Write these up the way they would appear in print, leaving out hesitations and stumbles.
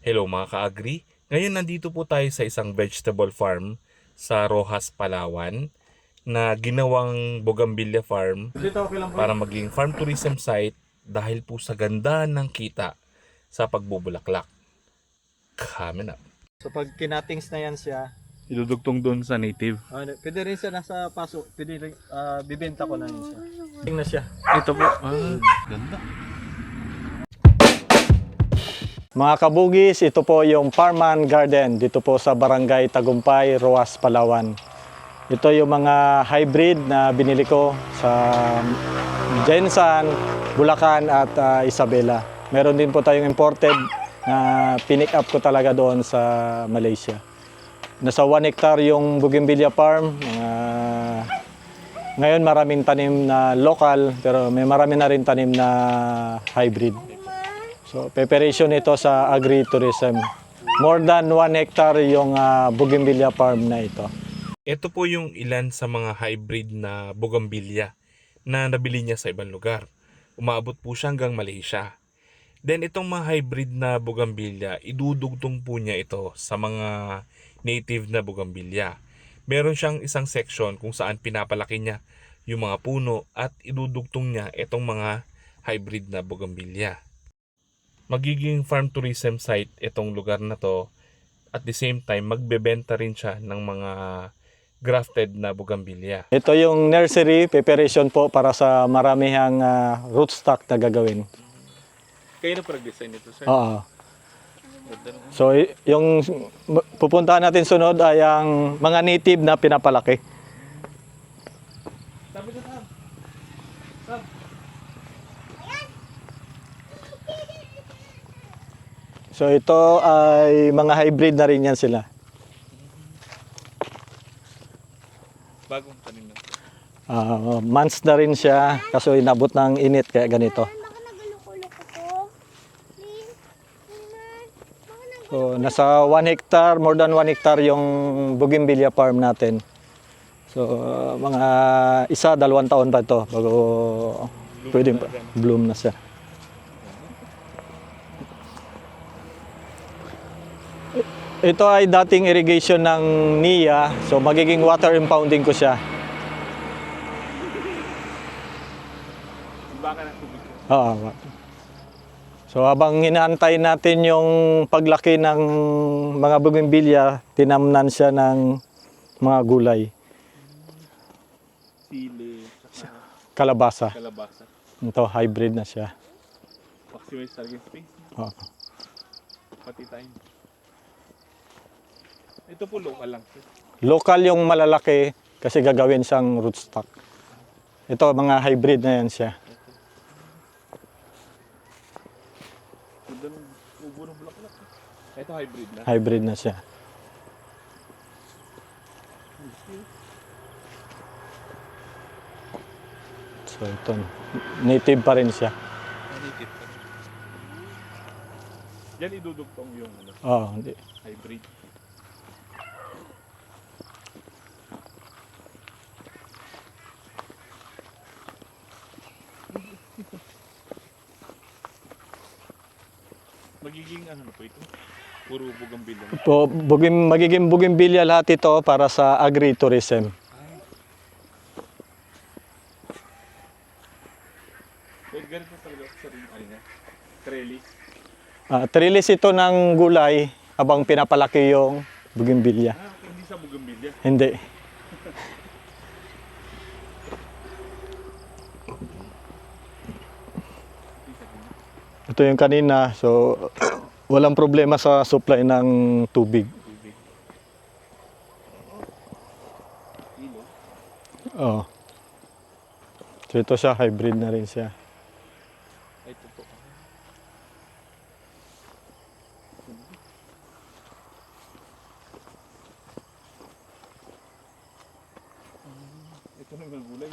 Hello mga ka-agri. Ngayon nandito po tayo sa isang vegetable farm sa Rojas, Palawan na ginawang Bougainvillea Farm para maging farm tourism site dahil po sa ganda ng kita sa pagbubulaklak. Kami na. So pag kinatings na yan siya, Idudugtong doon sa native. pwede rin siya nasa paso, pwede rin, bibenta ko na rin siya. Tingnan na siya. Ito po. Ganda. Mga kabugis, ito po yung Farman Garden dito po sa Barangay Tagumpay, Roas, Palawan. Ito yung mga hybrid na binili ko sa Jensan, Bulacan at Isabela. Meron din po tayong imported na pinick up ko talaga doon sa Malaysia. Nasa 1 hectare yung Bougainvillea Farm. Ngayon maraming tanim na local pero may marami na rin tanim na hybrid. So preparation ito sa agri-tourism. More than 1 hectare yung Bougainvillea Farm na ito. Ito po yung ilan sa mga hybrid na bougainvillea na nabili niya sa ibang lugar. Umaabot po siya hanggang Malaysia. Then itong mga hybrid na bougainvillea, idudugtong po niya ito sa mga native na bougainvillea. Meron siyang isang section kung saan pinapalaki niya yung mga puno at idudugtong niya itong mga hybrid na bougainvillea. Magiging farm tourism site itong lugar na to. At the same time, magbebenta rin siya ng mga grafted na bougainvillea. Ito yung nursery preparation po para sa maramihang rootstock na gagawin. Kayo na pag-design ito, sir? Oo. So yung pupuntahan natin sunod ay ang mga native na pinapalaki. So ito ay mga hybrid na rin yan sila. Bagong tanim na. Months na rin siya kaso inabot ng init kaya ganito. So nasa 1 hectare, more than 1 hectare yung Bougainvillea farm natin. So mga 1-2 taon pa ito bago pwede bloom na siya. Ito ay dating irrigation ng NIA, so magiging water impounding ko siya. Baka na tubig. Oo. So habang inaantay natin yung paglaki ng mga bougainvillea, tinamnan siya ng mga gulay. Sili, Kalabasa. kalabasa. Ito, hybrid na siya. Maximize target space. Oo. Pati time. Ito po local lang, sir. Local yung malalaki kasi gagawin siyang rootstock. Ito, mga hybrid na yan siya. Ganda ng ubo ng bulaklak. Ito hybrid na. Hybrid na siya. So ito, native pa rin siya. Native. Yan idudugtong yung Oo, hindi. hybrid. Magiging ano na po ito? Puro bougainvillea. Magiging bougainvillea lahat ito para sa agri-tourism. So, ganito talaga sa rin, ano niya? Trellis. Trellis ito ng gulay habang pinapalaki yung bougainvillea. Okay, hindi sa bougainvillea. Hindi. Ito yung kanina, so walang problema sa supply ng tubig. Tubig. Ilo. Oo. So ito siya, hybrid na rin siya. Ay, ito po. Ito na yung gulay.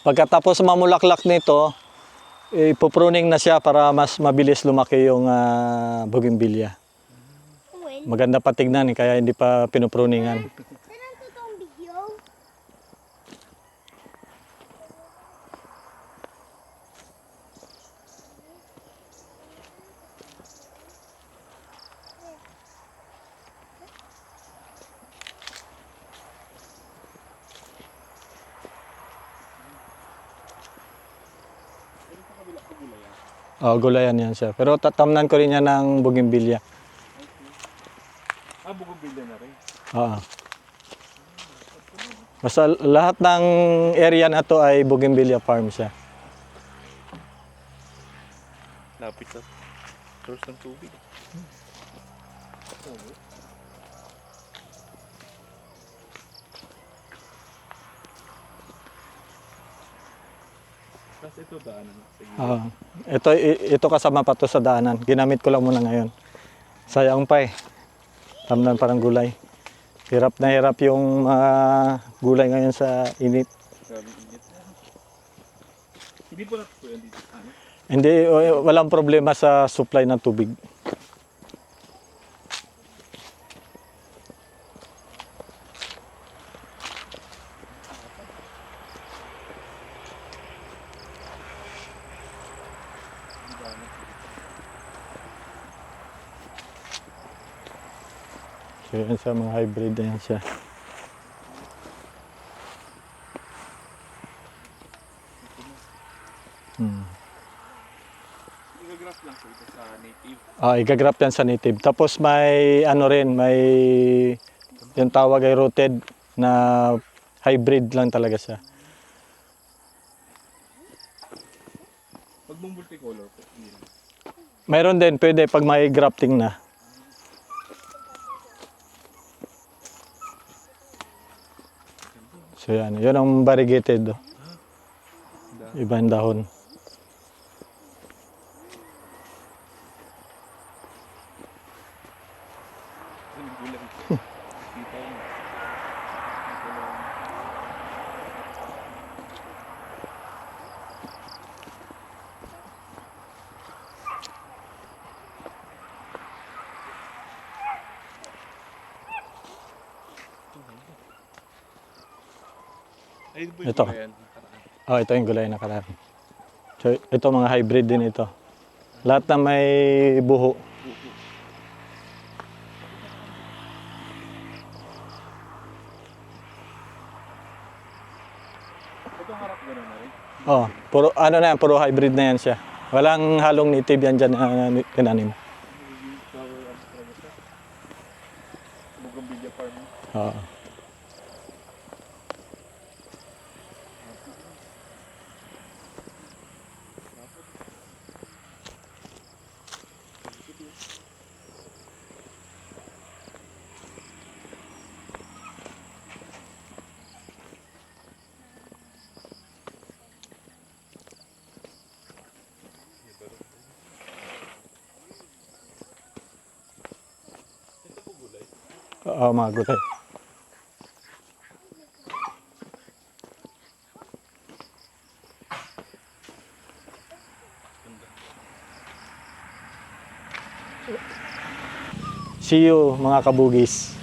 Pagkatapos mamulaklak nito, ipopruning na siya para mas mabilis lumaki yung bougainvillea. Maganda pa tignan kaya hindi pa pinupruningan. totoong video? Gulayan yan siya. Pero tatamnan ko rin yan ng bougainvillea. Bougainvillea na rin. Oo. Basta lahat ng area na to ay bougainvillea farm siya. Lapit sa source ng tubig. Tapos ito daanan. Sige. Ito kasama pa to sa daanan. Ginamit ko lang muna ngayon. Sayang pa eh. Tamnan parang gulay. Hirap na hirap yung mga gulay ngayon sa init. Grabe init. Hindi po natin po yan dito. Ano? Hindi, walang problema sa supply ng tubig. So yun sa mga hybrid na yan siya. Igagraph lang po ito sa native. Igagrap yan sa native. Tapos may ano rin, may yung tawag ay rooted na hybrid lang talaga siya. Pag mong multicolor po, hindi na. Mayroon din, pwede pag may grafting na. So yan, yun ang variegated. Ibang dahon. Ay, ito po Ito. yan. Ito yung gulay na karami. So ito mga hybrid din ito. Lahat na may buho. Itong harap gano'n na rin. Puro ano na yan, puro hybrid na yan siya. Walang halong native yan dyan na tinanim. Bougainvillea farm. Oo. Mga gulay. See you mga kabugis.